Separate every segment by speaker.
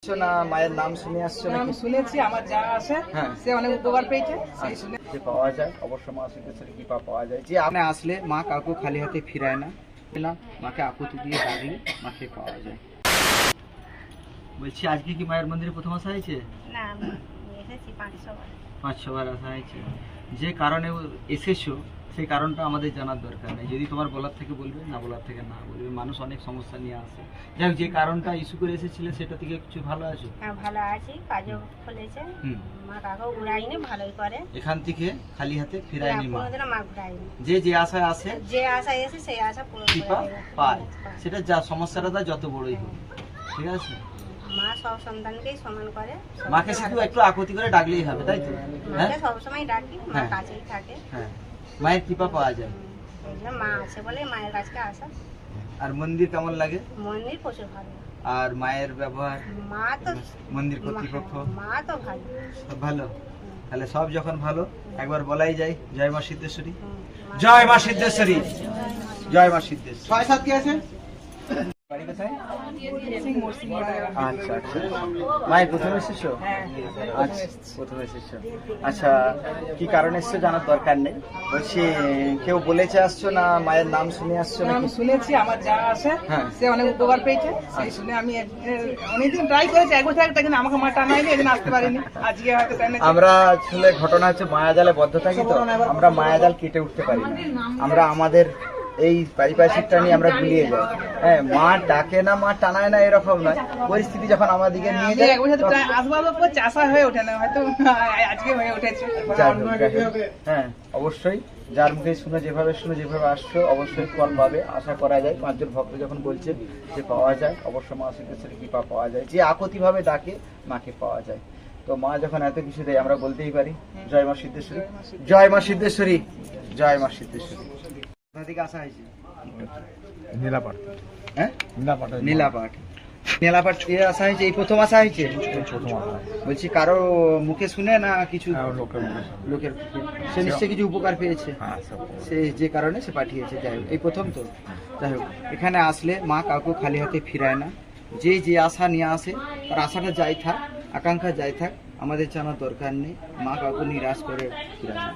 Speaker 1: আসছো না মায়ের নাম শুনে আসছো না?
Speaker 2: আমি শুনেছি আমার যা আছে
Speaker 1: হ্যাঁ,
Speaker 2: সে অনেক উপকার পেয়েছে সেই শুনে
Speaker 1: যে পাওয়া যায় অবশ্য মা সিদ্ধেশ্বরী কৃপা পাওয়া যায়। যে আপনি আসলে মা কাউকে খালি হাতে ফিরায় না, মাকে আকুতি দিয়ে ডাকলে মাকে পাওয়া যায়। বলছি আজকে কি মায়ের মন্দিরে প্রথম আসা হয়েছে?
Speaker 3: না আমি এসেছি 500 বার।
Speaker 1: 500 বার আসা হয়েছে। যে কারণে এসেছো সেই কারণটা আমাদের জানার দরকার নেই। যদি তোমার বলার থেকে বলবে, না বলার থেকে না বলবে। মানুষ অনেক সমস্যা নিয়ে আসে। যাই হোক, যে কারণটা ইস্যু করে এসেছিলে সেটা থেকে কিছু ভালো আছো?
Speaker 3: হ্যাঁ ভালো আছি, কাজও খুলেছে। মা কাকাও ঘুরাইনি, ভালোই করে।
Speaker 1: এখান থেকে খালি হাতে ফিরায়নি মা।
Speaker 3: কোনোদিনও মা ঘুরাইনি।
Speaker 1: যে আশায় আসে,
Speaker 3: যে আশা এসে সেই আশা পূরণ
Speaker 1: কৃপা
Speaker 3: করে দেবে।
Speaker 1: পায়। সেটা যা সমস্যাটা তার যত বড়ই হোক, ঠিক আছে?
Speaker 3: মা সব সন্তানকেই সমান করে।
Speaker 1: মাকে শুধু একটু আকুতি করে ডাকলেই হবে, তাই তো? হ্যাঁ
Speaker 3: মাকে সবসময় ডাকি, মা
Speaker 1: হ্যাঁ।
Speaker 3: কাছেই থাকে।
Speaker 1: হ্যাঁ, মায়ের কৃপা পাওয়া যায়।
Speaker 3: এই জন্য মা আছে বলে মায়ের কাছে আসা।
Speaker 1: আর মন্দির কেমন লাগে?
Speaker 3: মন্দির প্রচুর ভালো।
Speaker 1: আর মায়ের ব্যবহার,
Speaker 3: মা তো
Speaker 1: মন্দির কর্তৃপক্ষ
Speaker 3: মা তো ভালো।
Speaker 1: সব ভালো? তাহলে সব যখন ভালো, একবার বলাই যায় জয় মা সিদ্ধেশ্বরী।
Speaker 3: মা
Speaker 1: জয় মা সিদ্ধেশ্বরী, জয় মা সিদ্ধেশ্বরী। 6-7 কি আছে? বাড়ি কোথায়? আচ্ছা আচ্ছা, মায়ের প্রথমে এসেছো? আচ্ছা, প্রথমে এসেছো। আচ্ছা, কি কারণে এসেছো জানার দরকার নেই। বলছি কেউ বলেছে আসছো না মায়ের নাম শুনে আসছো না?
Speaker 2: আমি শুনেছি আমার যা আছে
Speaker 1: হ্যাঁ।
Speaker 2: সে অনেক উপকার পেয়েছে সেই শুনে আমি অনেকদিন ট্রাই করেছি, এক বছর একটা, কিন্তু আমাকে মা টানায়নি, এদিন আসতে পারিনি। আজকে হয়তো টানেছে।
Speaker 1: আমরা আসলে ঘটনা হচ্ছে মায়াজালে বদ্ধ থাকি তো, আমরা মায়াজাল কেটে উঠতে পারি না। আমরা আমাদের এই পারিপার্শ্বিকটা নিয়ে আমরা গুলিয়ে যাই। হ্যাঁ, মা ডাকে না, মা টানায় না এরকম নয়। পরিস্থিতি যখন আমাদেরকে নিয়ে যায়,
Speaker 2: এক বছর তো প্রায় আসবো করছে, আশা হয়ে ওঠে না, হয়তো আজকে হয়ে উঠেছে।
Speaker 1: যাই হোক, যাই হোক। হ্যাঁ, অবশ্যই যার মুখে শুনে যেভাবে আসছো অবশ্যই ফল পাবে, আশা করা যায়। 5 জন ভক্ত যখন বলছে যে পাওয়া যায়, অবশ্য মা সিদ্ধেশ্বরী কৃপা পাওয়া যায়। যে আকুতি ভাবে ডাকে মাকে পাওয়া যায়। তো মা যখন এত কিছু দেয়, আমরা বলতেই পারি জয় মা সিদ্ধেশ্বরী, জয় মা সিদ্ধেশ্বরী, জয় মা সিদ্ধেশ্বরী। কোথা থেকে আসা হয়েছে?
Speaker 4: নীলাপাট।
Speaker 1: হ্যাঁ,
Speaker 4: নীলাপাট।
Speaker 1: নীলাপাট থেকে আসা হয়েছে। এই প্রথম আসা হয়েছে?
Speaker 4: প্রথম আসা।
Speaker 1: বলছি কারো মুখে শুনে না কিছু
Speaker 4: লোকের মুখে।
Speaker 1: লোকের? সে নিশ্চয়ই কিছু উপকার পেয়েছে,
Speaker 4: হ্যাঁ, সব।
Speaker 1: সে যে কারণে সে পাঠিয়েছে। যাই হোক, এই প্রথম তো। যাই হোক, এখানে আসলে মা কাউকে খালি হাতে ফিরায় না। যে আশা নিয়ে আসে, তার আশাটা যাই থাক, আকাঙ্ক্ষা যাই থাক, আমাদের জানার দরকার নেই। মা কাউকে নিরাশ করে ফিরায় না।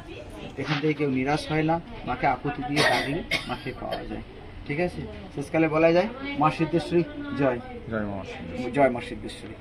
Speaker 1: এখান থেকে কেউ নিরাশ হয় না, মাকে আকুতি দিয়ে ডাকলে মাকে পাওয়া যায়, ঠিক আছে? শেষকালে বলা যায় মা সিদ্ধেশ্বরী জয়,
Speaker 4: জয় মা।
Speaker 1: জয় মা সিদ্ধেশ্বরী।